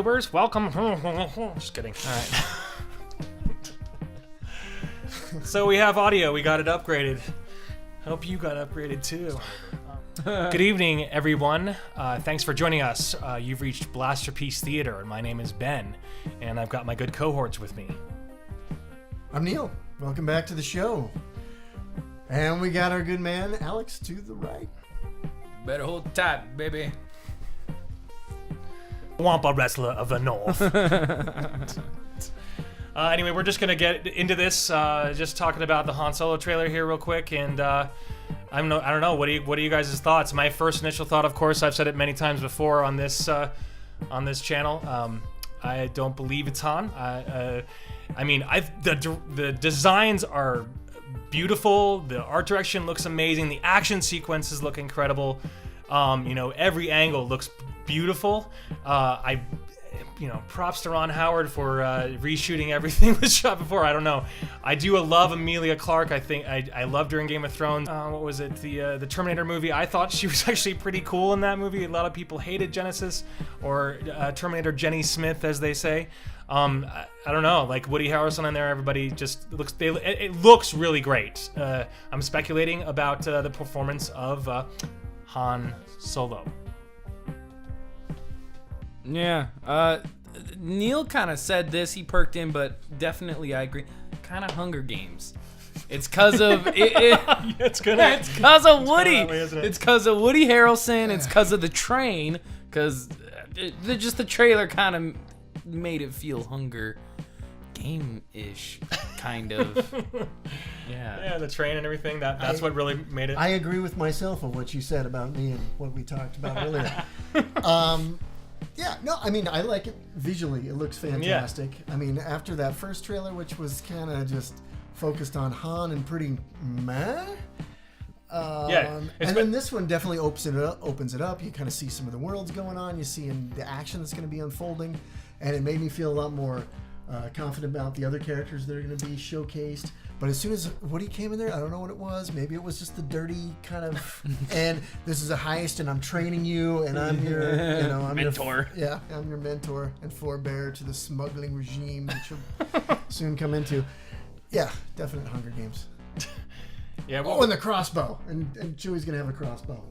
YouTubers. Welcome. Just kidding. All right. So we have audio. We got it upgraded. Hope you got upgraded too. Good evening, everyone. Thanks for joining us. You've reached Blasterpiece Theater, and my name is Ben, and I've got my good cohorts with me. I'm Neil. Welcome back to the show. And we got our good man, Alex, to the right. Better hold tight, baby. Wampa wrestler of the North. Anyway, we're just gonna get into this. Just talking about the Han Solo trailer here, real quick, and I don't know. What are you guys' thoughts? My first initial thought, of course, I've said it many times before on this channel. I don't believe it's Han. The designs are beautiful. The art direction looks amazing. The action sequences look incredible. Every angle looks beautiful. Props to Ron Howard for reshooting everything was shot before. I don't know. I do love Emilia Clarke. I think I loved her in Game of Thrones. What was it? The Terminator movie. I thought she was actually pretty cool in that movie. A lot of people hated Genesis or Terminator Jenny Smith, as they say. I don't know. Like Woody Harrelson in there, everybody just looks. It looks really great. I'm speculating about the performance of Han Solo. Yeah. Neil kind of said this. He perked in, but definitely I agree. Kind of Hunger Games. It's because of It's because of Woody. It's because of Woody Harrelson. It's because of the train. Because just the trailer kind of made it feel Hunger Game-ish, kind of. Yeah, the train and everything. That's what really made it. I agree with myself on what you said about me and what we talked about earlier. I like it visually. It looks fantastic. Yeah. I mean, after that first trailer, which was kind of just focused on Han and pretty meh. And then this one definitely opens it up. You kind of see some of the worlds going on. You see the action that's going to be unfolding. And it made me feel a lot more confident about the other characters that are going to be showcased. But as soon as Woody came in there, I don't know what it was. Maybe it was just the dirty kind of, and this is a heist, and I'm training you, and I'm your, I'm mentor. I'm your mentor and forebear to the smuggling regime that you'll soon come into. Yeah, definite Hunger Games. Yeah. Well, and the crossbow, and Chewie's gonna have a crossbow.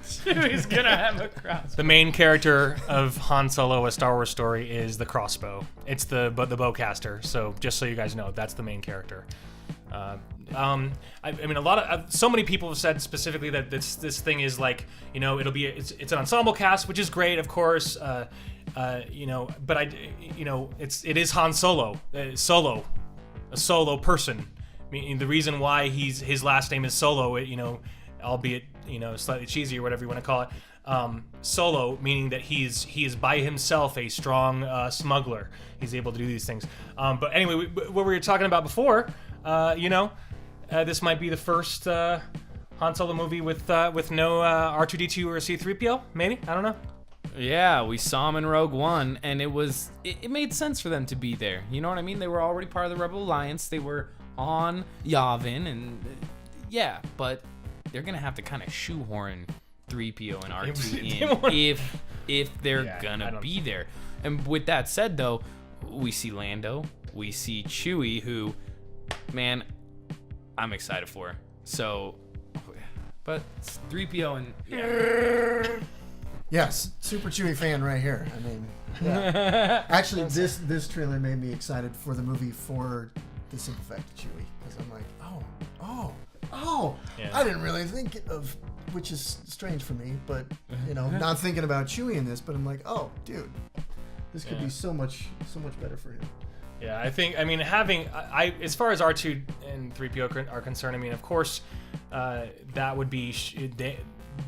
Chewie's gonna have a crossbow. The main character of Han Solo, A Star Wars Story, is the crossbow. It's the bowcaster. So just so you guys know, that's the main character. So many people have said specifically that this thing is like, it's an ensemble cast, which is great, of course. But it is Han Solo, a solo person. I mean, the reason why his last name is Solo, albeit slightly cheesy or whatever you want to call it. Solo, meaning that he is by himself a strong smuggler. He's able to do these things. But anyway, what we were talking about before, this might be the first Han Solo movie with no R2-D2 or C-3PO. Maybe, I don't know. Yeah, we saw him in Rogue One, and it made sense for them to be there. You know what I mean? They were already part of the Rebel Alliance. They were on Yavin, and but they're gonna have to kind of shoehorn 3PO and R2 in if they're gonna be there. And with that said, though, we see Lando, we see Chewie, who, man, I'm excited for. So, but 3PO and Yes, super Chewie fan right here. I mean, yeah. Actually, this trailer made me excited for the movie for the simple fact of Chewie, because I'm like, oh, I didn't really think of, which is strange for me, but not thinking about Chewie in this, but I'm like, oh, dude, this could be so much better for him. Yeah, having as far as R2 and 3PO are concerned, of course, that would be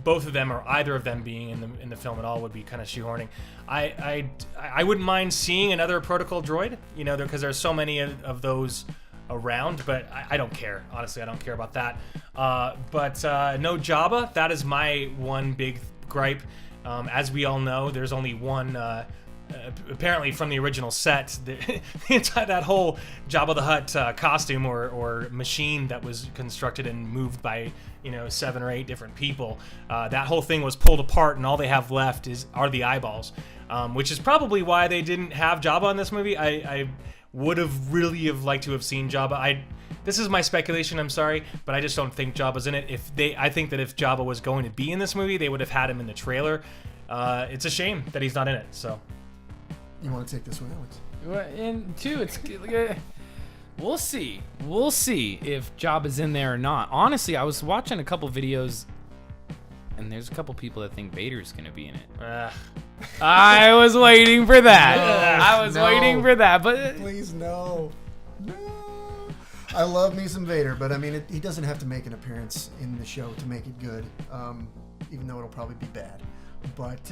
both of them or either of them being in the film at all would be kind of shoehorning. I wouldn't mind seeing another protocol droid, because there's so many of those around, but I don't care. Honestly, I don't care about that. But no Jabba. That is my one big gripe. As we all know, there's only one apparently from the original set, that whole Jabba the Hutt costume or machine that was constructed and moved by 7 or 8 different people, that whole thing was pulled apart, and all they have left are the eyeballs, which is probably why they didn't have Jabba in this movie. I would have really liked to have seen Jabba. This is my speculation, I'm sorry, but I just don't think Jabba's in it. I think that if Jabba was going to be in this movie, they would have had him in the trailer. It's a shame that he's not in it. So, you want to take this one, Alex? And two, it's we'll see. We'll see if Jabba's in there or not. Honestly, I was watching a couple videos, and there's a couple people that think Vader's gonna be in it. I was waiting for that. Waiting for that, but please no. I love me some Vader, but I mean, he doesn't have to make an appearance in the show to make it good, even though it'll probably be bad. But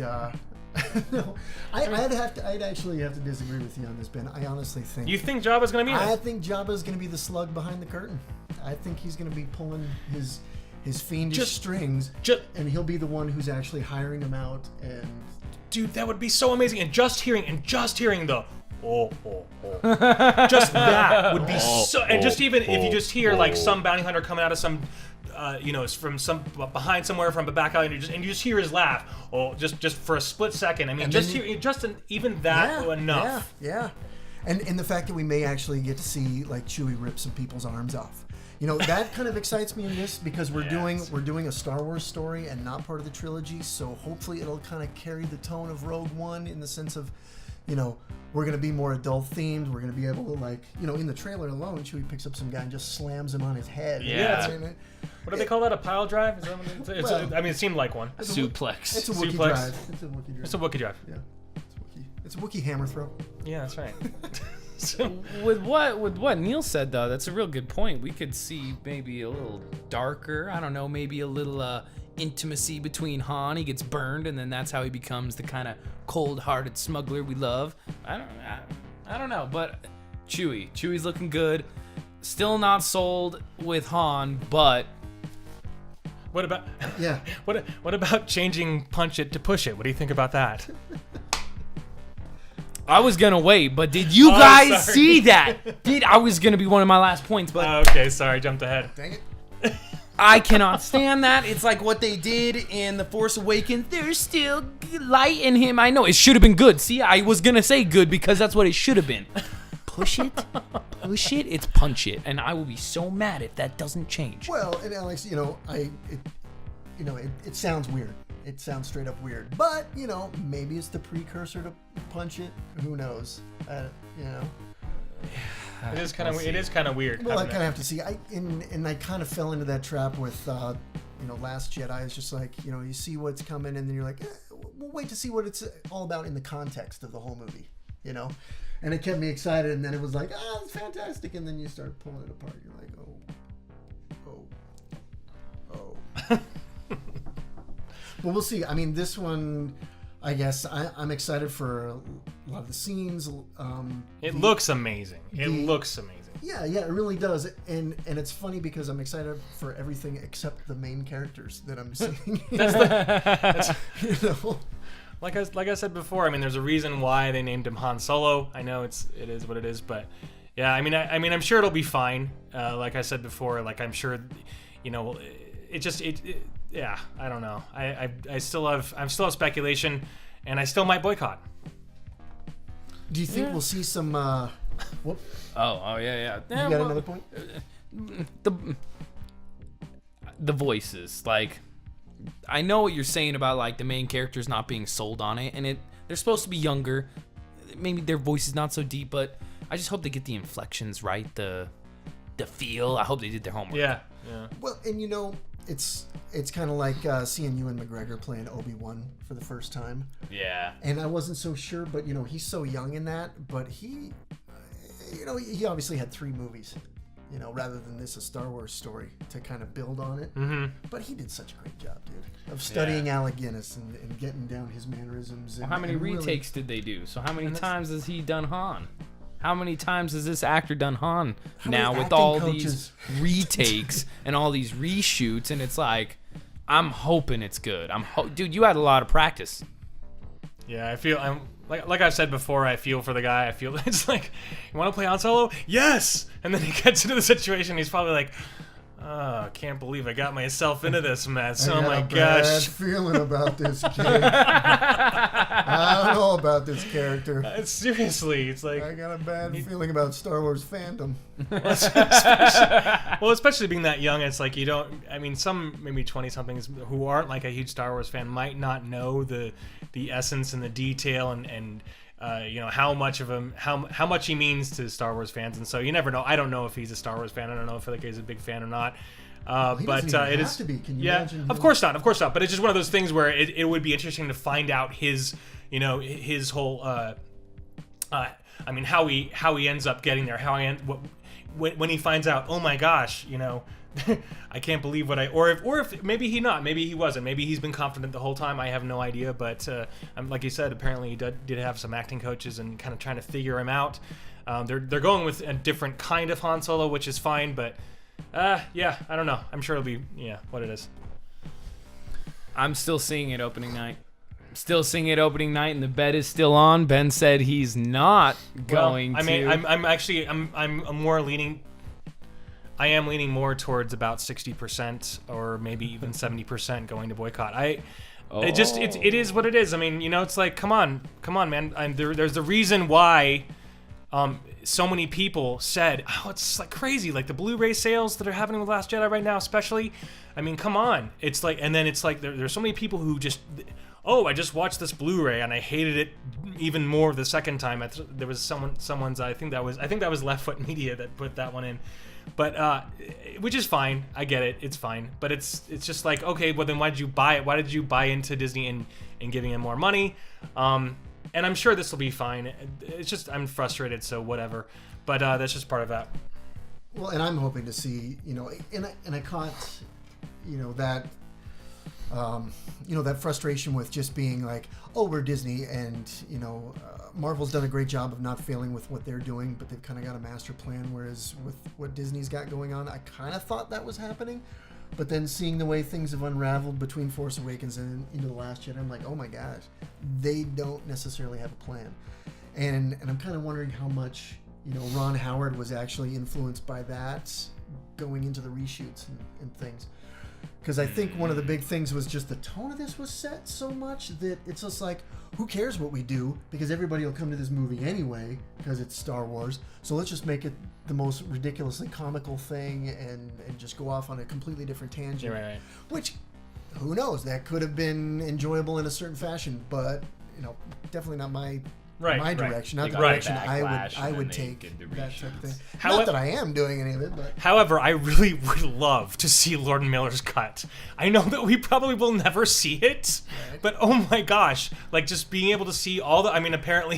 no, I'd actually have to disagree with you on this, Ben. I honestly think. You think Jabba's going to be in it? I think Jabba's going to be the slug behind the curtain. I think he's going to be pulling his fiendish strings, and he'll be the one who's actually hiring them out. And dude, that would be so amazing. And just hearing the. Just that would be so. And just even if you just hear like some bounty hunter coming out of some, from some behind somewhere from the back alley, and you just hear his laugh. Just for a split second. I mean, even that enough. Yeah. And the fact that we may actually get to see like Chewie rip some people's arms off. That kind of excites me in this because we're doing a Star Wars story and not part of the trilogy. So hopefully it'll kind of carry the tone of Rogue One in the sense of, we're going to be more adult themed. We're going to be able to in the trailer alone, Chewie picks up some guy and just slams him on his head. Yeah. What do they call that? A pile drive? Is that it seemed like one. A suplex. It's a Wookiee drive. It's a Wookiee drive. It's a Wookiee drive. Yeah. It's a Wookiee hammer throw. Yeah, that's right. With what Neil said though, that's a real good point. We could see maybe a little darker. I don't know, maybe a little intimacy between Han. He gets burned, and then that's how he becomes the kind of cold-hearted smuggler we love. I don't know, but Chewie's looking good. Still not sold with Han, but what about What about changing punch it to push it? What do you think about that? I was gonna wait, but did you guys see that? I was gonna be one of my last points, but okay, sorry, jumped ahead. Dang it. I cannot stand that. It's like what they did in The Force Awakens. There's still light in him. I know it should have been good. See, I was gonna say good because that's what it should have been. Push it, it's punch it, and I will be so mad if that doesn't change. Well, and Alex, it sounds weird. It sounds straight up weird, but maybe it's the precursor to punch it. Who knows? It is kind of weird. Well, I kind of have to see. I kind of fell into that trap with Last Jedi. It's just like you see what's coming, and then you're like, we'll wait to see what it's all about in the context of the whole movie. And it kept me excited, and then it was like, it's fantastic, and then you start pulling it apart. You're like, oh. Well, we'll see. I mean, this one, I guess I'm excited for a lot of the scenes. It looks amazing. It looks amazing. Yeah, it really does. And it's funny because I'm excited for everything except the main characters that I'm seeing. That's Like I said before, I mean, there's a reason why they named him Han Solo. I know it is what it is, but yeah, I mean, I'm sure it'll be fine. Like I said before, like I'm sure, yeah, I don't know. I'm still have speculation, and I still might boycott. Do you think we'll see some? Whoop. Oh yeah. You got another point? The voices, like, I know what you're saying about like the main characters not being sold on it, and they're supposed to be younger. Maybe their voice is not so deep, but I just hope they get the inflections right, the feel. I hope they did their homework. Yeah. Well, and it's kind of like seeing Ewan McGregor playing Obi-Wan for the first time. Yeah. And I wasn't so sure, but he's so young in that. But he obviously had 3 movies, rather than this a Star Wars story to kind of build on it. Mm-hmm. But he did such a great job, dude, of studying Alec Guinness and getting down his mannerisms. Well, how many retakes did they do? So how many times has he done Han? How many times has this actor done Han now with all these retakes and all these reshoots? And it's like, I'm hoping it's good. Dude, you had a lot of practice. Yeah, I feel like I've said before, I feel for the guy. I feel it's like, you want to play Han Solo? Yes. And then he gets into the situation. He's probably like, oh, I can't believe I got myself into this mess. Oh my gosh. Bad feeling about this kid. I don't know about this character. Seriously, it's like I got a bad feeling about Star Wars fandom. Especially being that young, it's like you don't. I mean, some maybe 20-somethings who aren't like a huge Star Wars fan might not know the essence and the detail and how much of him how much he means to Star Wars fans, and so you never know. I don't know if he's a Star Wars fan. I don't know if he's a big fan or not. But it is to be. Can you imagine? Of course not. But it's just one of those things where it would be interesting to find out his whole. I mean, how he ends up getting there. When he finds out, oh my gosh, I can't believe what or if maybe he wasn't. Maybe he's been confident the whole time. I have no idea. But like you said, apparently he did have some acting coaches and kind of trying to figure him out. They're going with a different kind of Han Solo, which is fine. But I don't know. I'm sure it'll be what it is. I'm still seeing it opening night. And the bet is still on. Ben said he's not going to. I mean, I'm more leaning. I am leaning more towards about 60% or maybe even 70% going to boycott. It is what it is. I mean, it's like, come on, man. There's a reason why so many people said, oh, it's like crazy, like the Blu-ray sales that are happening with Last Jedi right now, especially. I mean, come on. It's like, and then it's like there's so many people who just, oh, I just watched this Blu-ray and I hated it even more the second time. There was someone's. I think that was Left Foot Media that put that one in. But which is fine. I get it. It's fine. But it's just like, okay, well then why did you buy it? Why did you buy into Disney and giving him more money? And I'm sure this will be fine. It's just I'm frustrated, so whatever. But that's just part of that. Well, and I'm hoping to see, and I caught, that, that frustration with just being like, oh, we're Disney, and Marvel's done a great job of not failing with what they're doing, but they've kind of got a master plan. Whereas with what Disney's got going on, I kind of thought that was happening, but then seeing the way things have unraveled between Force Awakens and into The Last Jedi, I'm like, oh my gosh, they don't necessarily have a plan, and I'm kind of wondering how much Ron Howard was actually influenced by that going into the reshoots and things. Because I think one of the big things was just the tone of this was set so much that it's just like, who cares what we do? Because everybody will come to this movie anyway because it's Star Wars. So let's just make it the most ridiculously comical thing and just go off on a completely different tangent. Right. Which, who knows? That could have been enjoyable in a certain fashion, but definitely not my direction, not the direction I would take that type of thing. Not that I am doing any of it, but however, I really would love to see Lord Miller's cut. I know that we probably will never see it, but oh my gosh, like just being able to see all the. I mean, apparently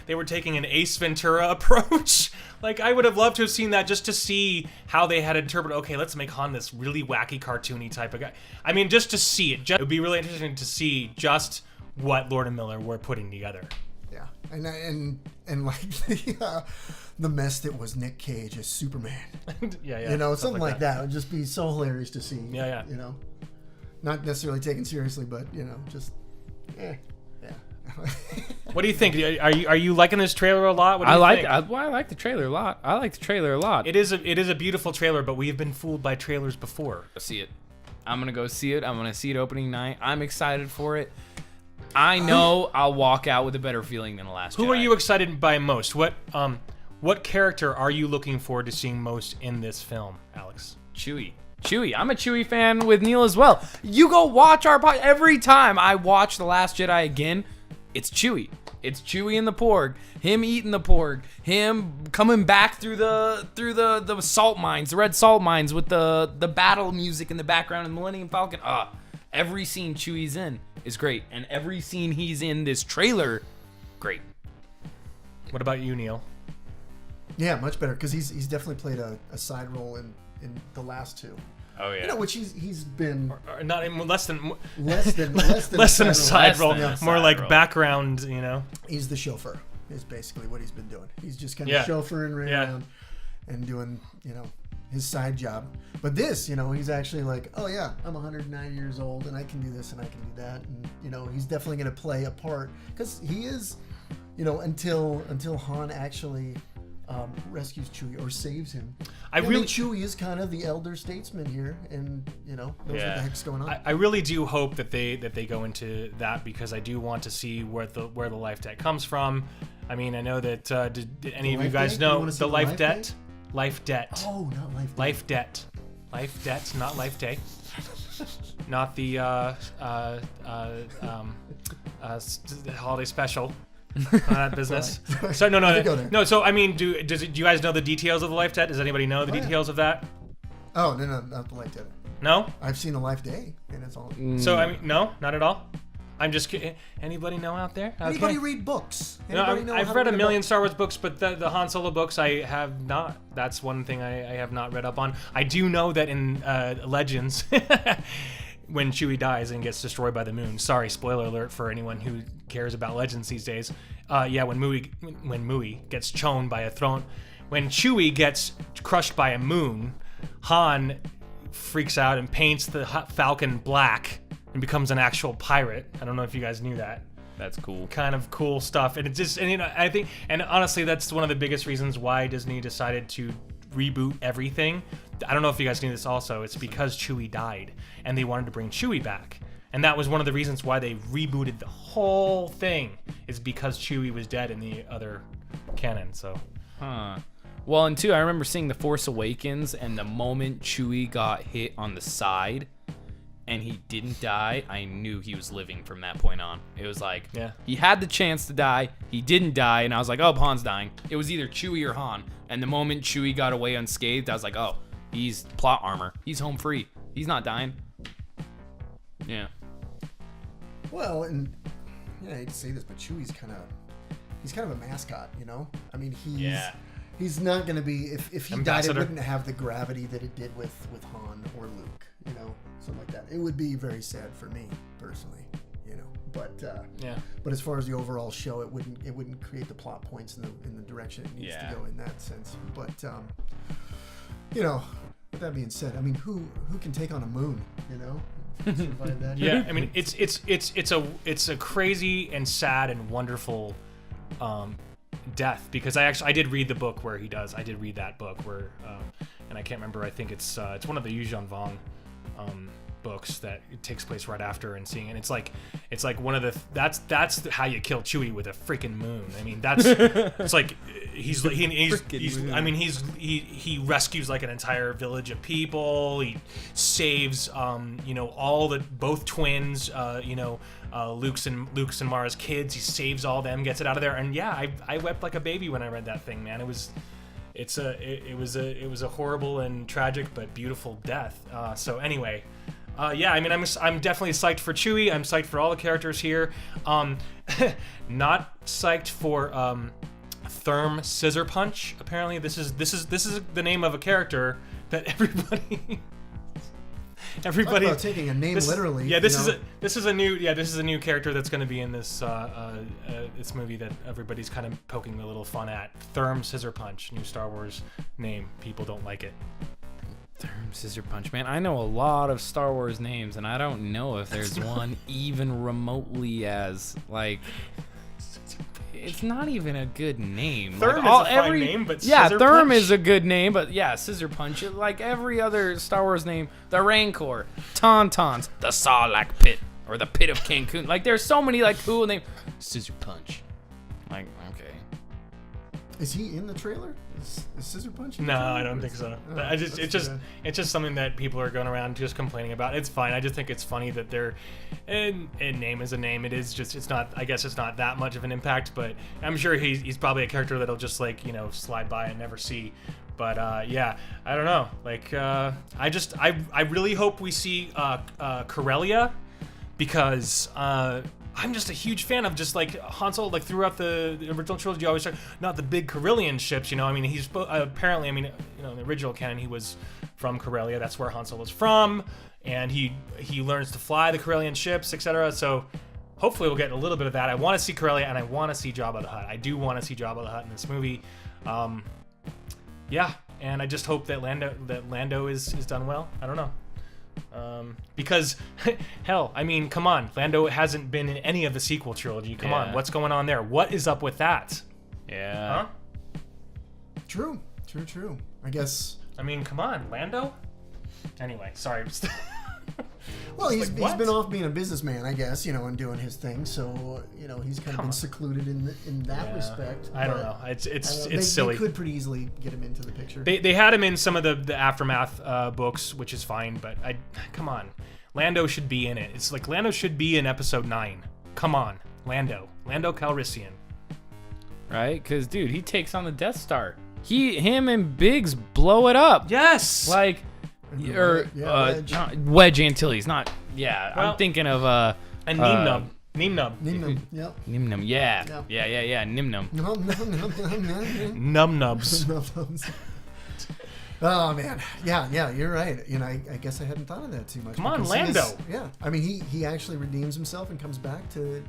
they were taking an Ace Ventura approach. Like I would have loved to have seen that just to see how they had interpreted. Okay, let's make Han this really wacky, cartoony type of guy. I mean, just to see it, it would be really interesting to see just what Lord and Miller were putting together. Yeah, and like the mess that was Nick Cage as Superman. yeah. Something like that would just be so hilarious to see. Yeah. Not necessarily taken seriously, but just yeah. What do you think? Are you liking this trailer a lot? What do you think? I like the trailer a lot. It is a beautiful trailer, but we have been fooled by trailers before. See it. I'm gonna go see it. I'm gonna see it opening night. I'm excited for it. I know I'll walk out with a better feeling than The Last Jedi. Who are you excited by most? What character are you looking forward to seeing most in this film, Alex? Chewie. I'm a Chewie fan with Neil as well. You go watch our podcast. Every time I watch The Last Jedi again, it's Chewie. It's Chewie and the Porg. Him eating the Porg. Him coming back through the salt mines, the red salt mines with the battle music in the background and Millennium Falcon. Every scene Chewie's in is great, and every scene he's in this trailer, great. What about you, Neil? Yeah, much better, because he's definitely played a side role in the last two. Oh yeah, which he's been or not in less than a side role, more like background. He's the chauffeur. Is basically what he's been doing. He's just kind of chauffeuring around and doing his side job. But this, he's actually like, oh yeah, I'm 109 years old and I can do this and I can do that, and he's definitely going to play a part because he is until Han actually rescues Chewie or saves him. I really mean, Chewie is kind of the elder statesman here, and knows what the heck's going on. I really do hope that they go into that, because I do want to see where the life debt comes from. I mean, I know that did any of you guys know the life debt? Life debt. Oh, not life debt. Life debt. Life debt, not life day. Not the holiday special. That business. So no. So I mean, do you guys know the details of the life debt? Does anybody know the details of that? Oh no, not the life debt. No. I've seen the life day, and it's all. So I mean, no, not at all. I'm just kidding. Anybody know out there? Okay. Anybody read books? I've read a million Star Wars books, but the Han Solo books I have not. That's one thing I have not read up on. I do know that in Legends, when Chewie dies and gets destroyed by the moon. Sorry, spoiler alert for anyone who cares about Legends these days. When Mui gets chown by a throne, when Chewie gets crushed by a moon, Han freaks out and paints the Falcon black and becomes an actual pirate. I don't know if you guys knew that. That's cool. Kind of cool stuff. And it's just, and I think, and honestly, that's one of the biggest reasons why Disney decided to reboot everything. I don't know if you guys knew this also. It's because Chewie died, and they wanted to bring Chewie back. And that was one of the reasons why they rebooted the whole thing, is because Chewie was dead in the other canon, so. Huh. Well, and two, I remember seeing The Force Awakens, and the moment Chewie got hit on the side, and he didn't die, I knew he was living from that point on. It was like, he had the chance to die, he didn't die, and I was like, oh, Han's dying. It was either Chewie or Han. And the moment Chewie got away unscathed, I was like, oh, he's plot armor. He's home free. He's not dying. Yeah. Well, and I hate to say this, but Chewie's kind of a mascot, I mean, he's not going to be, if he died, it wouldn't have the gravity that it did with Han or Luke, something like that. It would be very sad for me personally, but but as far as the overall show, it wouldn't create the plot points in the direction it needs to go in that sense. But with that being said, I mean, who can take on a moon, survive that? Yeah, I mean, it's a crazy and sad and wonderful death, because I did read the book where he does. I did read that book where, and I can't remember. I think it's one of the Yuuzhan Vong books that it takes place right after, and seeing it. It's like one of the that's how you kill Chewie, with a freaking moon. I mean, that's it's like he rescues like an entire village of people. He saves both twins, Luke's and Mara's kids. He saves all them, gets it out of there, and I wept like a baby when I read that thing, man. It was a horrible and tragic but beautiful death. So anyway, I mean, I'm definitely psyched for Chewie. I'm psyched for all the characters here. Not psyched for Therm Scissor Punch. Apparently, this is the name of a character that everybody. Talk about taking a name literally. Yeah, this is a new character that's going to be in this this movie that everybody's kind of poking a little fun at. Therm Scissor Punch, new Star Wars name. People don't like it. Therm Scissor Punch, man. I know a lot of Star Wars names, and I don't know if there's one even remotely as like. It's not even a good name. Therm is a fine name, but Scissor Therm Punch? is a good name, but Scissor Punch. Like every other Star Wars name, the Rancor, Tauntauns, the Sarlacc Pit, or the Pit of Cancun. Like there's so many like cool names. Scissor Punch. Like okay. Is he in the trailer? Is Scissor Punch? No, I don't think so. It's just something that people are going around just complaining about. It's fine. I just think it's funny that their name is a name. It is just, it's not. I guess it's not that much of an impact, but I'm sure he's probably a character that'll just slide by and never see. But I don't know. Like I really hope we see Corellia, because I'm just a huge fan of just like Han Solo, like throughout the original trilogy. Always not the big Corellian ships, I mean, he's apparently, in the original canon, he was from Corellia. That's where Han Solo's from, and he learns to fly the Corellian ships, etc. So hopefully we'll get a little bit of that. I want to see Corellia, and I want to see Jabba the Hutt. I do want to see Jabba the Hutt in this movie. And I just hope that Lando is done well. I don't know. Because, hell, I mean, come on. Lando hasn't been in any of the sequel trilogy. Come on. What's going on there? What is up with that? Yeah. Huh? True. I guess. I mean, come on. Lando? Anyway, sorry. Well, he's been off being a businessman, I guess, and doing his thing. So, he's kind of been secluded in that respect. I don't know. It's silly. They could pretty easily get him into the picture. They had him in some of the Aftermath books, which is fine. But come on, Lando should be in it. It's like Lando should be in Episode 9. Come on, Lando Calrissian. Right? Because, dude, he takes on the Death Star. Him and Biggs blow it up. Yes. Like. Wedge Antilles, not. Yeah, well, I'm thinking of and Neem Nub. Yep. Nim Num. Yeah. Nim Num. Num Nubs. Oh man, yeah, you're right. I guess I hadn't thought of that too much. Come on, Lando. I mean, he actually redeems himself and comes back to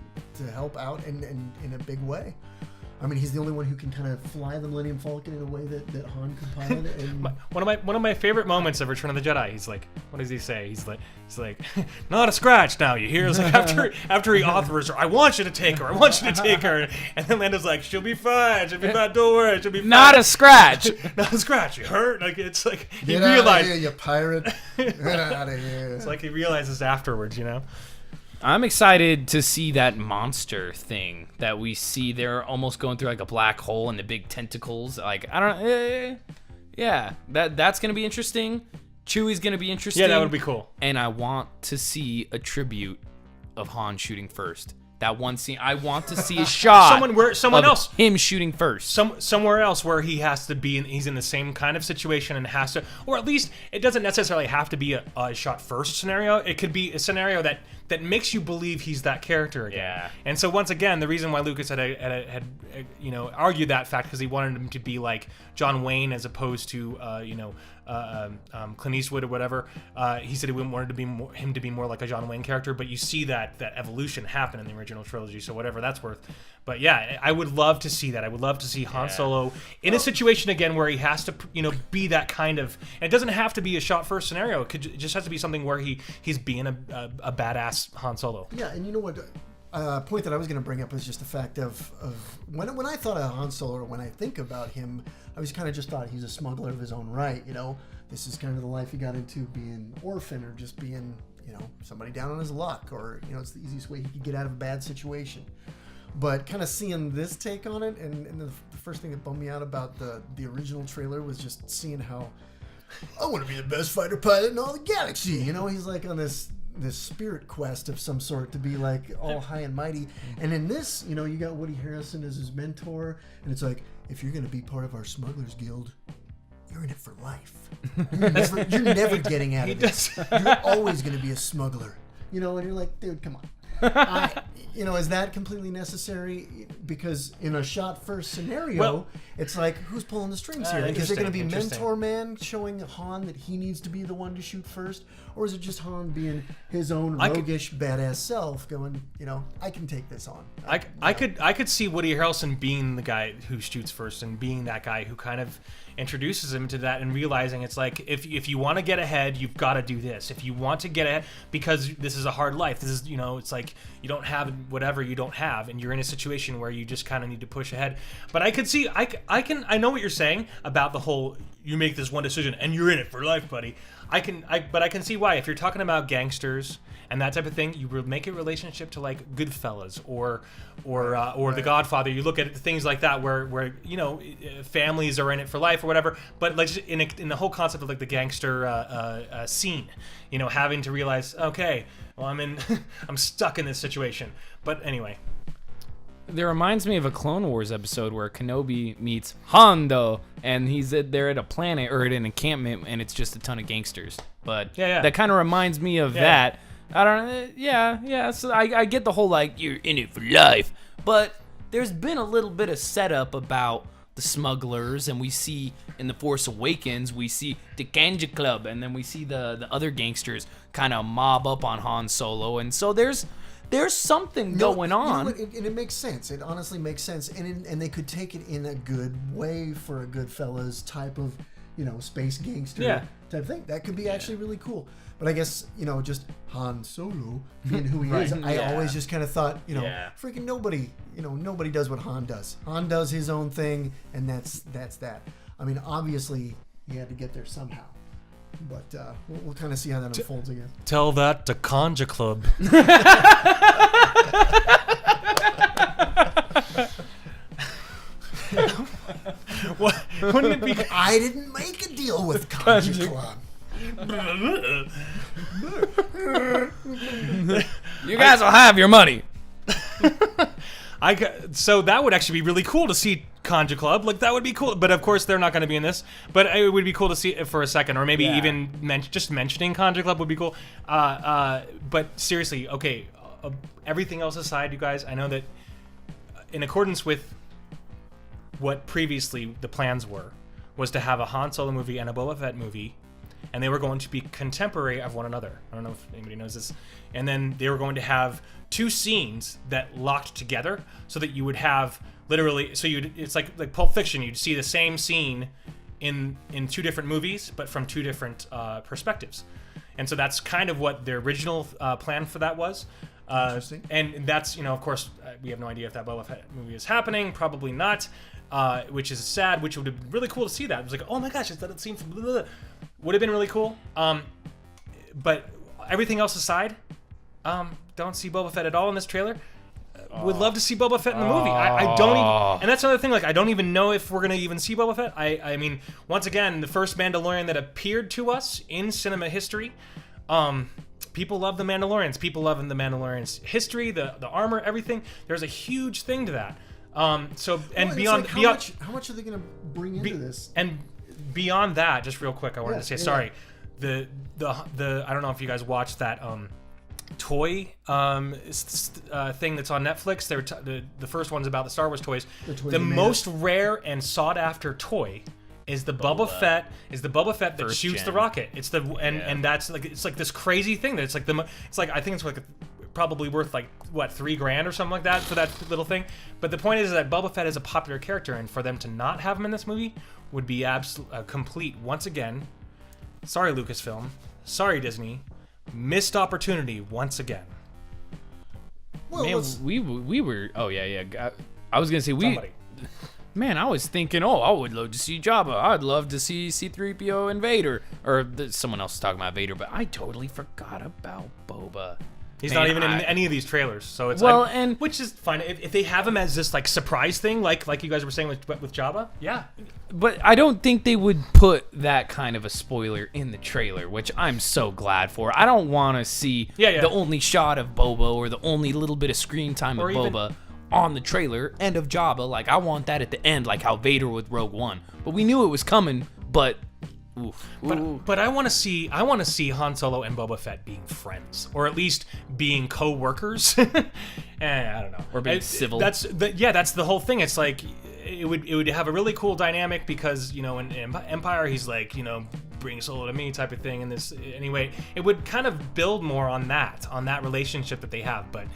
help out in a big way. I mean, he's the only one who can kind of fly the Millennium Falcon in a way that Han could pilot it. And one of my favorite moments of Return of the Jedi. He's like, what does he say? He's like, not a scratch now. You hear? It's like after he offers her, I want you to take her. And then Lando's like, she'll be fine. Don't worry. She'll be fine. Not a scratch. Not a scratch. You hurt? Like it's like he realized. Get out of here, you pirate. Get out of here. It's like he realizes afterwards, I'm excited to see that monster thing that we see. They're almost going through like a black hole and the big tentacles. Like, I don't yeah, that's going to be interesting. Chewie's going to be interesting. Yeah, that would be cool. And I want to see a tribute of Han shooting first. That one scene, I want to see a shot. Someone else, him shooting first. Somewhere else where he has to be. He's in the same kind of situation and has to, or at least it doesn't necessarily have to be a shot first scenario. It could be a scenario that makes you believe he's that character again. Yeah. And so once again, the reason why Lucas had argued that fact because he wanted him to be like John Wayne as opposed to Clint Eastwood or whatever. He said he wanted him to be more like a John Wayne character, but you see that evolution happen in the original trilogy, so whatever that's worth. But yeah, I would love to see that. I would love to see Han Solo in a situation again where he has to, be that kind of. And it doesn't have to be a shot first scenario. It just has to be something where he's being a badass Han Solo. Yeah, and you know what? A point that I was going to bring up was just the fact of when I thought of Han Solo, or when I think about him, I was kind of just thought he's a smuggler of his own right. This is kind of the life he got into, being orphan or just being, somebody down on his luck, or it's the easiest way he could get out of a bad situation. But kind of seeing this take on it, and the first thing that bummed me out about the original trailer was just seeing how I want to be the best fighter pilot in all the galaxy. He's like on this spirit quest of some sort to be like all high and mighty. And in this, you got Woody Harrelson as his mentor, and it's like, if you're going to be part of our Smugglers Guild, you're in it for life. You're never getting out of this. You're always going to be a smuggler. And you're like, dude, come on. Is that completely necessary? Because in a shot first scenario, it's like, who's pulling the strings here? Is it going to be Mentor Man showing Han that he needs to be the one to shoot first? Or is it just Han being his own roguish, badass self going, I can take this on? I could see Woody Harrelson being the guy who shoots first and being that guy who kind of introduces him to that, and realizing it's like, if you want to get ahead, you've got to do this. If you want to get ahead, because this is a hard life. This is, it's like you don't have whatever you don't have, and you're in a situation where you just kind of need to push ahead. But I could see, I know what you're saying about the whole, you make this one decision and you're in it for life, buddy. But I can see why. If you're talking about gangsters and that type of thing, you make a relationship to like Goodfellas or The Godfather. You look at things like that where families are in it for life or whatever. But like in the whole concept of like the gangster scene, having to realize, okay, well I'm stuck in this situation. But anyway. There reminds me of a Clone Wars episode where Kenobi meets Hondo, and they're at a planet or at an encampment, and it's just a ton of gangsters. But that kind of reminds me of that. I don't know. Yeah. So I get the whole like you're in it for life, but there's been a little bit of setup about the smugglers, and we see in The Force Awakens we see the Ganja Club, and then we see the other gangsters kind of mob up on Han Solo, and so there's something going on. And it makes sense. It honestly makes sense. And they could take it in a good way for a Goodfellas type of, space gangster type thing. That could be actually really cool. But I guess, just Han Solo being who he is, I always just kind of thought, freaking nobody does what Han does. Han does his own thing, and that's that. I mean, obviously, he had to get there somehow. But we'll kind of see how that unfolds again. Tell that to Conja Club. What? Wouldn't it be? I didn't make a deal with Conja Club. You guys will have your money. So that would actually be really cool to see Conja Club. Like, that would be cool. But of course, they're not going to be in this. But it would be cool to see it for a second, or maybe even just mentioning Conja Club would be cool. But seriously, okay. Everything else aside, you guys, I know that in accordance with what previously the plans was to have a Han Solo movie and a Boba Fett movie, and they were going to be contemporary of one another. I don't know if anybody knows this. And then they were going to have 2 scenes that locked together, so that you would have literally, it's like Pulp Fiction. You'd see the same scene in 2 different movies, but from 2 different perspectives. And so that's kind of what the original plan for that was. Interesting. And that's, of course, we have no idea if that Boba Fett movie is happening. Probably not. Which is sad, which would have been really cool to see that. It was like, oh my gosh, it's that scene from blah, blah, blah. Would have been really cool. But everything else aside, don't see Boba Fett at all in this trailer. Would love to see Boba Fett in the movie. I don't even, and that's another thing, like, I don't even know if we're going to even see Boba Fett. I mean, once again, the first Mandalorian that appeared to us in cinema history, people love the Mandalorians. People love the Mandalorians' history, the armor, everything. There's a huge thing to that. Beyond how much are they going to bring into this? And beyond that, just real quick, I wanted to say sorry. The I don't know if you guys watched that toy thing that's on Netflix. The first one's about the Star Wars toys. The most rare and sought after toy is the Boba Fett that first shoots the rocket. It's and that's like, it's like this crazy thing that it's like I think it's like probably worth like what, $3,000 or something like that for that little thing. But the point is that Boba Fett is a popular character, and for them to not have him in this movie would be complete, once again, sorry Lucasfilm, sorry Disney, missed opportunity once again. Well, man, we were I was gonna say Man, I was thinking, I would love to see Jabba. I'd love to see C-3PO and Vader. Or someone else is talking about Vader, but I totally forgot about Boba. He's not even in any of these trailers, so it's which is fine if they have him as this like surprise thing, like you guys were saying with Jabba. Yeah, but I don't think they would put that kind of a spoiler in the trailer, which I'm so glad for. I don't want to see the only shot of Boba or the only little bit of screen time of Boba on the trailer and of Jabba. Like, I want that at the end, like how Vader with Rogue One. But we knew it was coming. But But I want to see Han Solo and Boba Fett being friends, or at least being co-workers. I don't know, or being civil. That's the whole thing. It's like it would have a really cool dynamic because in Empire he's like, bring Solo to me type of thing. And this anyway, it would kind of build more on that relationship that they have. But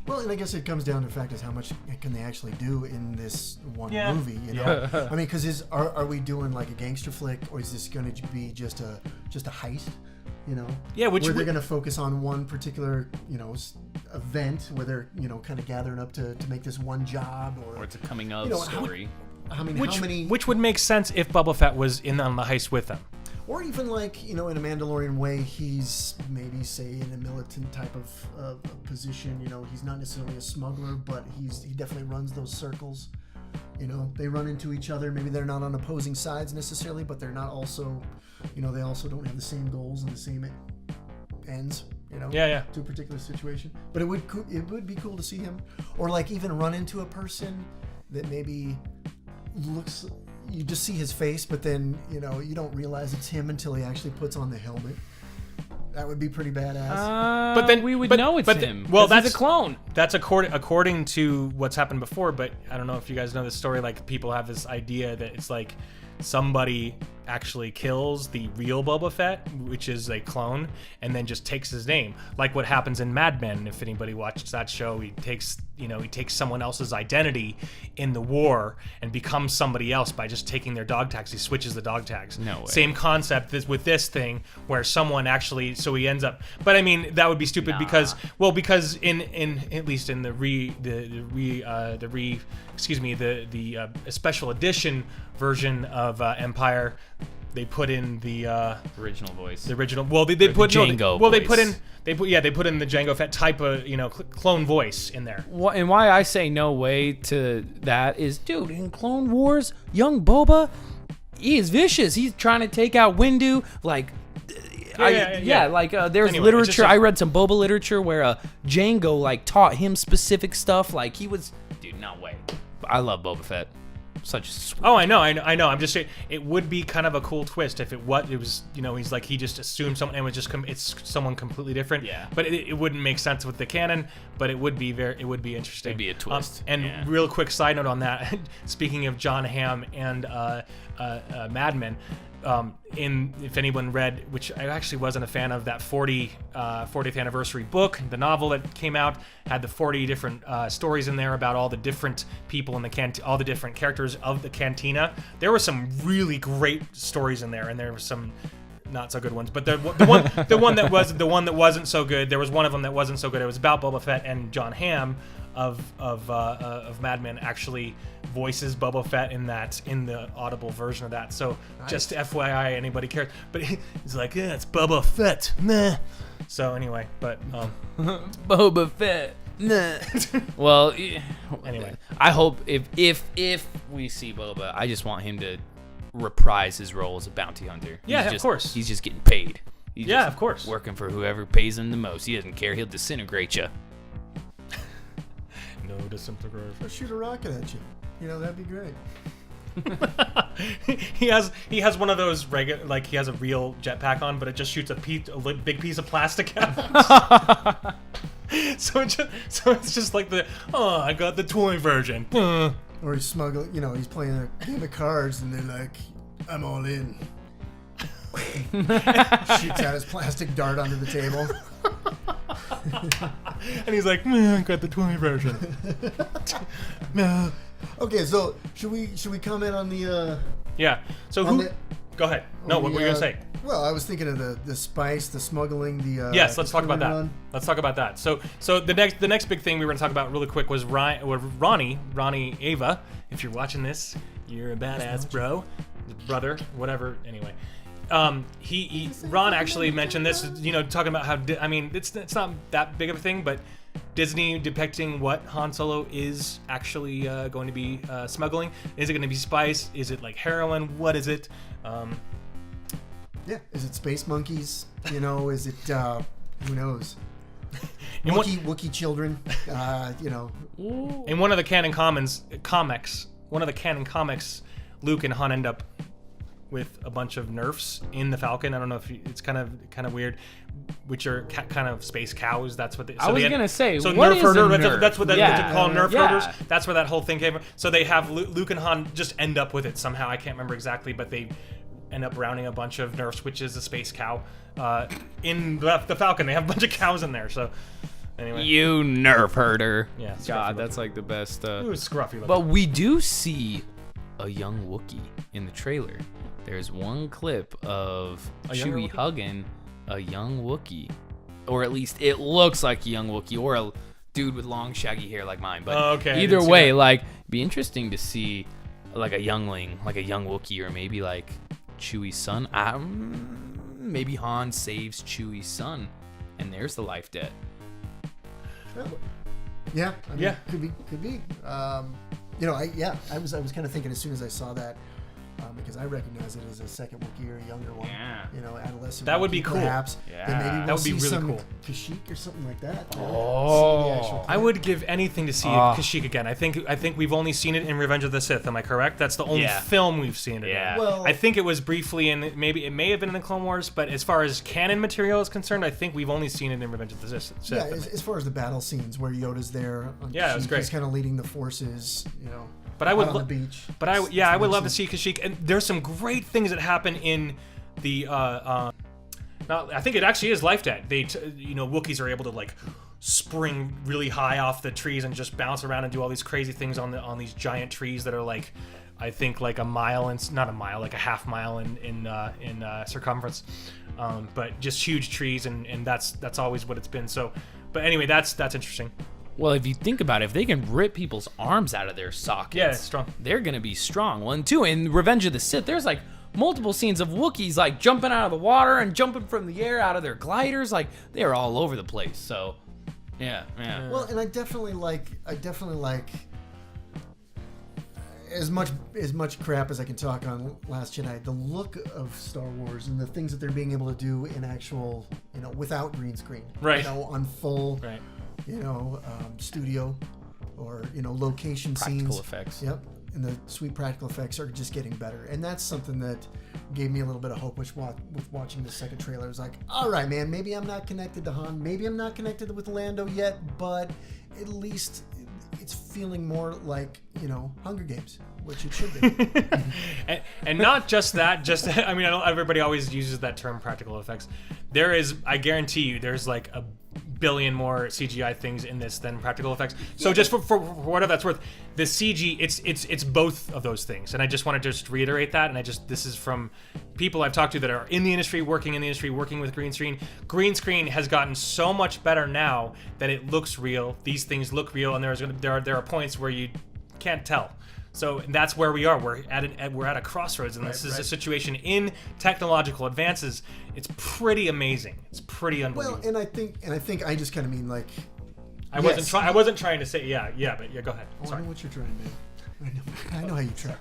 well, and I guess it comes down to the fact is how much can they actually do in this one movie, I mean, because are we doing like a gangster flick, or is this going to be just a heist, where they're going to focus on one particular, event where they're, kind of gathering up to make this one job, or it's a coming of story. Which would make sense if Boba Fett was in on the heist with them. Or even like, in a Mandalorian way, he's maybe, say, in a militant type of position. He's not necessarily a smuggler, but he definitely runs those circles. They run into each other. Maybe they're not on opposing sides necessarily, but they're not also, they also don't have the same goals and the same ends. To a particular situation. But it would be cool to see him, or like even run into a person that maybe looks. You just see his face, but then, you don't realize it's him until he actually puts on the helmet. That would be pretty badass. But then we would know it's him. Well, that's a clone. That's according to what's happened before, but I don't know if you guys know this story. Like, people have this idea that it's like somebody actually kills the real Boba Fett, which is a clone, and then just takes his name, like what happens in Mad Men. If anybody watches that show, he takes someone else's identity in the war and becomes somebody else by just taking their dog tags. He switches the dog tags. No way. Same concept with this thing, where someone actually, so he ends up, but I mean that would be stupid because in at least in the special edition version of Empire, they put in the original voice. The original. Well, they put Jango. They put in the Jango Fett type of clone voice in there. And why I say no way to that is, dude, in Clone Wars, young Boba, he is vicious. He's trying to take out Windu. Like, there's literature. I read some Boba literature where Jango like taught him specific stuff. Like he was, dude, no way. I love Boba Fett. Such a sweet. Oh, I know. I'm just saying it would be kind of a cool twist if it was he's like he just assumed someone and it's someone completely different. Yeah. But it wouldn't make sense with the canon. But it would be interesting. It'd be a twist. Real quick side note on that. Speaking of John Hamm and Mad Men. If anyone read, which I actually wasn't a fan of, that 40th anniversary book, the novel that came out had the 40 different stories in there about all the different people in the all the different characters of the cantina. There were some really great stories in there, and there were some not so good ones. But the one that wasn't so good. There was one of them that wasn't so good. It was about Boba Fett, and John Hamm of Mad Men actually voices Boba Fett in the audible version of that. So nice. Just FYI, anybody cares. But he's like, yeah, it's Boba Fett. Nah. So anyway, but Boba Fett. Nah. Well, anyway, I hope if we see Boba, I just want him to reprise his role as a bounty hunter. Of course. He's just getting paid. Of course. Working for whoever pays him the most. He doesn't care. He'll disintegrate you. No disintegration. Or shoot a rocket at you. That'd be great. he has one of those regular, like he has a real jetpack on, but it just shoots a big piece of plastic out. So it's just like I got the toy version. Or he's smuggling, he's playing a game of cards and they're like, I'm all in. Shoots out his plastic dart onto the table. And he's like, I got the toy version. Okay, so should we comment on the yeah. So go ahead. No, what were you gonna say? Well, I was thinking of the spice, the smuggling, the yes. Let's talk about that. Let's talk about that. So the next big thing we were gonna talk about really quick was Ronnie Ava. If you're watching this, you're a badass, bro, brother, whatever. Anyway. Ron actually mentioned this, talking about how it's not that big of a thing, but Disney depicting what Han Solo is actually going to be smuggling. Is it going to be spice? Is it like heroin? What is it? Yeah, is it space monkeys? Is it who knows? Wookiee children? In one of the canon comics, Luke and Han end up with a bunch of nerfs in the Falcon. I don't know if it's kind of weird, which are kind of space cows. That's what I was gonna say. So what nerf herder. Nerf? That's what they call nerf herders. That's where that whole thing came from. So they have Luke and Han just end up with it somehow. I can't remember exactly, but they end up rounding a bunch of nerfs, which is a space cow. In the Falcon, they have a bunch of cows in there. So. Anyway. You nerf herder. Yeah. God, that's like the best. It was scruffy looking. But we do see a young Wookiee in the trailer. There's one clip of Chewie hugging a young Wookiee. Or at least it looks like a young Wookiee. Or a dude with long shaggy hair like mine. But either way, like, be interesting to see like a youngling, like a young Wookiee, or maybe like Chewie's son. Maybe Han saves Chewie's son. And there's the life debt. Yeah. Could be. I was kind of thinking as soon as I saw that, because I recognize it as a second Wookiee or a younger one. Yeah. Adolescent. That would be cool. Perhaps. Yeah. Then maybe that would be really some cool. Kashyyyk or something like that. Oh. I would give anything to see Kashyyyk again. I think we've only seen it in Revenge of the Sith. Am I correct? That's the only film we've seen it in. Well, I think it was briefly in. Maybe it may have been in the Clone Wars, but as far as canon material is concerned, I think we've only seen it in Revenge of the Sith. Yeah, as far as the battle scenes where Yoda's there. Yeah, it was great. He's kind of leading the forces. But I would on the beach. But I would love to see Kashyyyk. And there's some great things that happen in the I think it actually is Life Debt. Wookiees are able to like spring really high off the trees and just bounce around and do all these crazy things on these giant trees that are like, I think like a mile and not a mile, like a half mile in circumference, but just huge trees, and that's always what it's been. So, but anyway, that's interesting. Well, if you think about it, if they can rip people's arms out of their sockets, yeah, it's strong. They're gonna be strong. Well, and two, in Revenge of the Sith, there's like multiple scenes of Wookiees like jumping out of the water and jumping from the air out of their gliders, like they're all over the place. So, yeah. Well, and I definitely like as much crap as I can talk on Last Jedi, the look of Star Wars and the things that they're being able to do in actual, without green screen, right? On full, right. Studio or location scenes. Practical effects. Yep, and the sweet practical effects are just getting better, and that's something that gave me a little bit of hope with watching the second trailer. It was like, all right, man, maybe I'm not connected to Han, maybe I'm not connected with Lando yet, but at least it's feeling more like Hunger Games, which it should be. and not just that. I know everybody always uses that term, practical effects. There is, I guarantee you, there's like a billion more CGI things in this than practical effects. So just for whatever that's worth, the CG, it's both of those things. And I just want to just reiterate that. And this is from people I've talked to that are in the industry, working with green screen. Green screen has gotten so much better now that it looks real. These things look real, and there are points where you can't tell. So that's where we are. We're at a crossroads, and this is a situation in technological advances. It's pretty amazing. It's pretty unbelievable. Well, and I think I just kind of mean like. I wasn't trying to say but go ahead. Oh, I know what you're trying to do. I know how you try.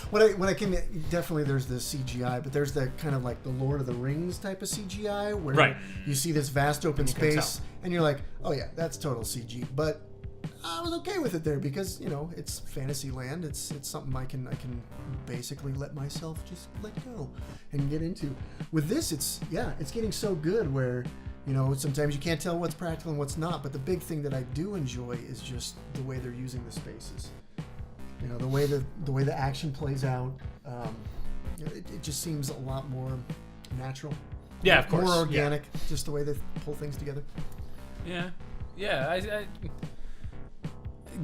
When I came in, definitely there's the CGI, but there's the kind of like the Lord of the Rings type of CGI where you see this vast open space, and you're like, oh yeah, that's total CG, but. I was okay with it there because it's fantasy land. It's something I can basically let myself just let go and get into. With this, it's getting so good where sometimes you can't tell what's practical and what's not. But the big thing that I do enjoy is just the way they're using the spaces. The way the action plays out. It just seems a lot more natural. Yeah, of course. More organic. Yeah. Just the way they pull things together. Yeah. I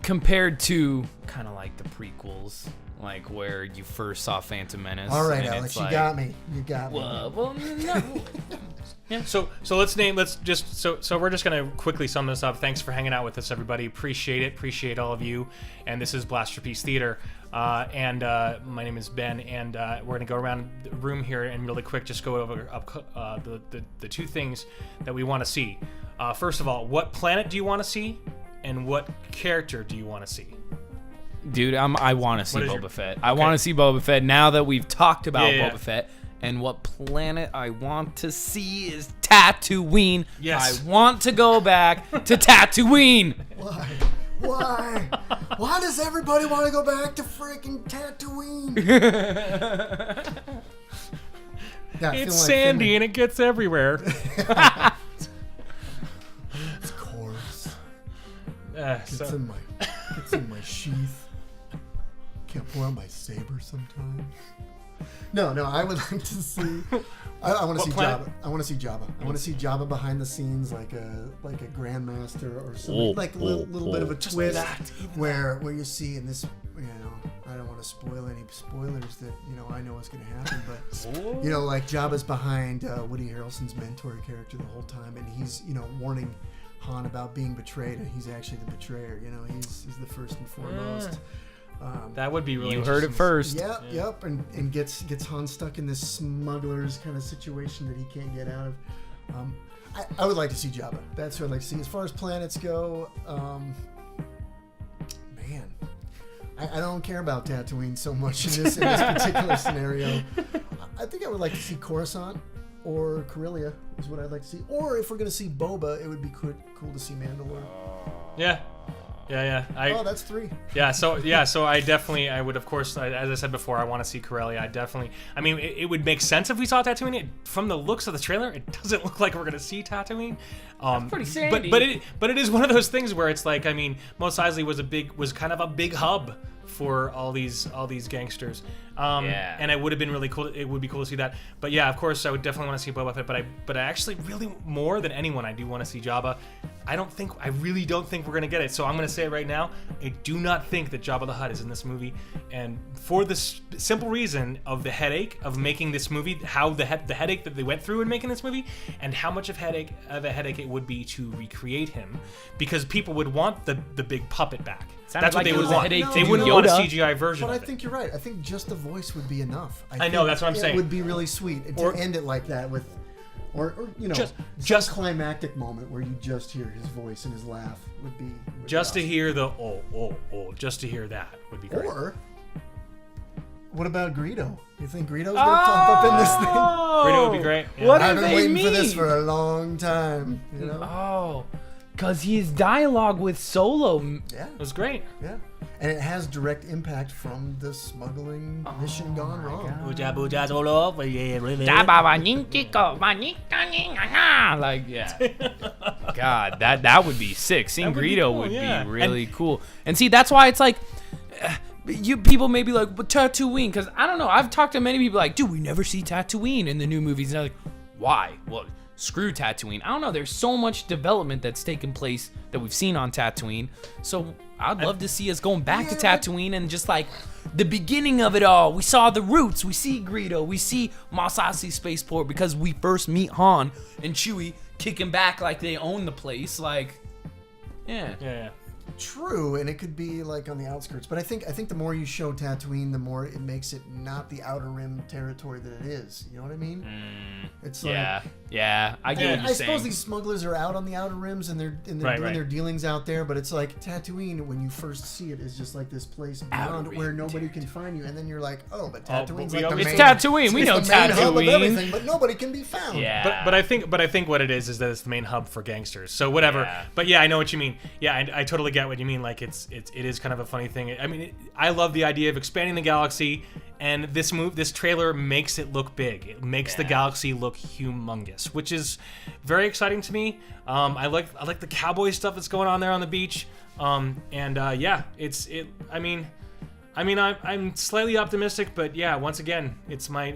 compared to kind of like the prequels, like where you first saw Phantom Menace. All right, Alex, you got me. Well, no. Yeah. So we're just gonna quickly sum this up. Thanks for hanging out with us, everybody. Appreciate it. Appreciate all of you. And this is Blasterpiece Theater. And my name is Ben, and we're gonna go around the room here and really quick just go over the two things that we want to see. First of all, what planet do you want to see? And what character do you want to see? Dude, I want to see Boba Fett. I want to see Boba Fett now that we've talked about Boba Fett. And what planet I want to see is Tatooine. Yes. I want to go back to Tatooine. Why? Why does everybody want to go back to freaking Tatooine? It's sandy and it gets everywhere. It's in my sheath. Can't pull out my saber sometimes. No, I would like to see. I want to see Jabba. I want to see Jabba behind the scenes, like a grandmaster or something, like a little bit of a twist, where you see in this. I don't want to spoil any spoilers that I know what's going to happen, but like Jabba's behind Woody Harrelson's mentor character the whole time, and he's warning Han about being betrayed, and he's actually the betrayer. He's the first and foremost. That would be really. You heard it first. Yep, and gets Han stuck in this smuggler's kind of situation that he can't get out of. I would like to see Jabba. That's what I'd like to see. As far as planets go, man, I don't care about Tatooine so much in this particular scenario. I think I would like to see Coruscant. Or Corellia is what I'd like to see. Or if we're going to see Boba, it would be cool to see Mandalore. Yeah. That's 3. So I would, of course, as I said before, I want to see Corellia. It would make sense if we saw Tatooine. From the looks of the trailer, it doesn't look like we're going to see Tatooine. That's pretty sandy. But it is one of those things where it's like, Mos Eisley was kind of a big hub for all these gangsters. And it would have been really cool. It would be cool to see that. But yeah, of course, I would definitely want to see Boba Fett. But I actually really, more than anyone, I do want to see Jabba. I really don't think we're gonna get it. So I'm gonna say it right now. I do not think that Jabba the Hutt is in this movie, and for the simple reason of the headache of making this movie, how the headache that they went through in making this movie, and how much of a headache it would be to recreate him, because people would want the big puppet back. That's what they would want. They wouldn't want a CGI version. But of I think you're right. I think just the voice would be enough. I know, that's what I'm saying. It would be really sweet to end it like that with, or you know, just climactic moment where you just hear his voice and his laugh would be just awesome. To hear the just to hear that would be great. Or what about Greedo? You think Greedo's gonna pop up in this thing? Greedo would be great. Yeah. What I've been waiting for this for a long time. You know? Oh, because his dialogue with Solo. Yeah, it was great. Yeah, and it has direct impact from the smuggling mission gone wrong. Like, yeah. God, that would be sick. Seeing Greedo would be really cool. And see, that's why it's like, you people may be like, but Tatooine, because I don't know. I've talked to many people like, dude, we never see Tatooine in the new movies. And they're like, why? Well, screw Tatooine. I don't know. There's so much development that's taken place that we've seen on Tatooine. So I'd love to see us going back to Tatooine and just like the beginning of it all. We saw the roots. We see Greedo. We see Mos Eisley Spaceport because we first meet Han and Chewie kicking back like they own the place. Like, yeah. True, and it could be like on the outskirts, but I think the more you show Tatooine, the more it makes it not the Outer Rim territory that it is. You know what I mean? It's like, yeah. I get what you're saying. I suppose these smugglers are out on the Outer Rims and they're doing their dealings out there, but it's like Tatooine when you first see it is just like this place beyond where nobody can find you, and then you're like, oh, but Tatooine's like the main. It's Tatooine. We know the main hub of Tatooine. everything, but nobody can be found. Yeah. But I think what it is that it's the main hub for gangsters. So whatever. Yeah. But yeah, I know what you mean. Yeah, I totally get what you mean. Like it is kind of a funny thing. I mean, I love the idea of expanding the galaxy, and this trailer makes it look big. It makes the galaxy look humongous, which is very exciting to me. I like the cowboy stuff that's going on there on the beach. I'm slightly optimistic, but yeah, once again, it's my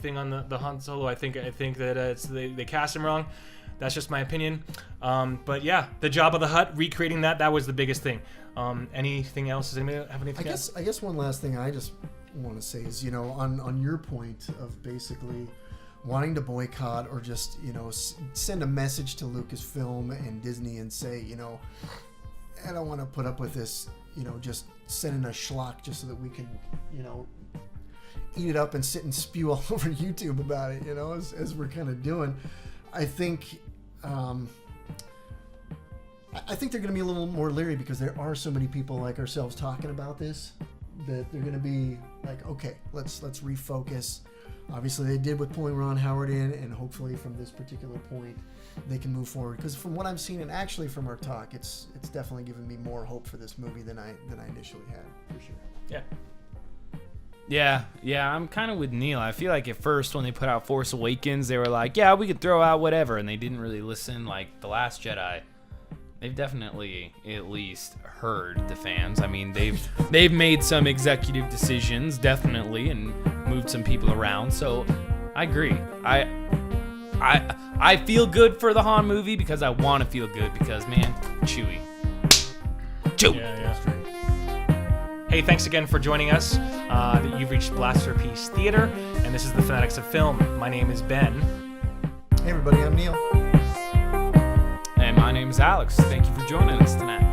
thing on the Han Solo. I think that they cast him wrong. That's just my opinion. But yeah, the Jabba the Hutt, recreating that was the biggest thing. Anything else? Does anybody have anything else? I guess one last thing I just want to say is, you know, on your point of basically wanting to boycott or just, you know, send a message to Lucasfilm and Disney and say, you know, I don't want to put up with this, you know, just sending a schlock just so that we can, you know, eat it up and sit and spew all over YouTube about it, you know, as we're kind of doing. I think they're going to be a little more leery because there are so many people like ourselves talking about this that they're going to be like, okay, let's refocus. Obviously, they did with pulling Ron Howard in, and hopefully from this particular point, they can move forward. Because from what I've seen, and actually from our talk, it's definitely given me more hope for this movie than I initially had, for sure. Yeah, I'm kind of with Neil. I feel like at first when they put out Force Awakens, they were like, yeah, we could throw out whatever, and they didn't really listen. Like The Last Jedi, they've definitely at least heard the fans. I mean, they've made some executive decisions, definitely, and moved some people around. So I agree. I feel good for the Han movie because I want to feel good because, man, Chewie. Yeah. Hey, thanks again for joining us. You've reached Blasterpiece Theater, and this is the Fanaddicts of Film. My name is Ben. Hey, everybody, I'm Neil. And my name is Alex. Thank you for joining us tonight.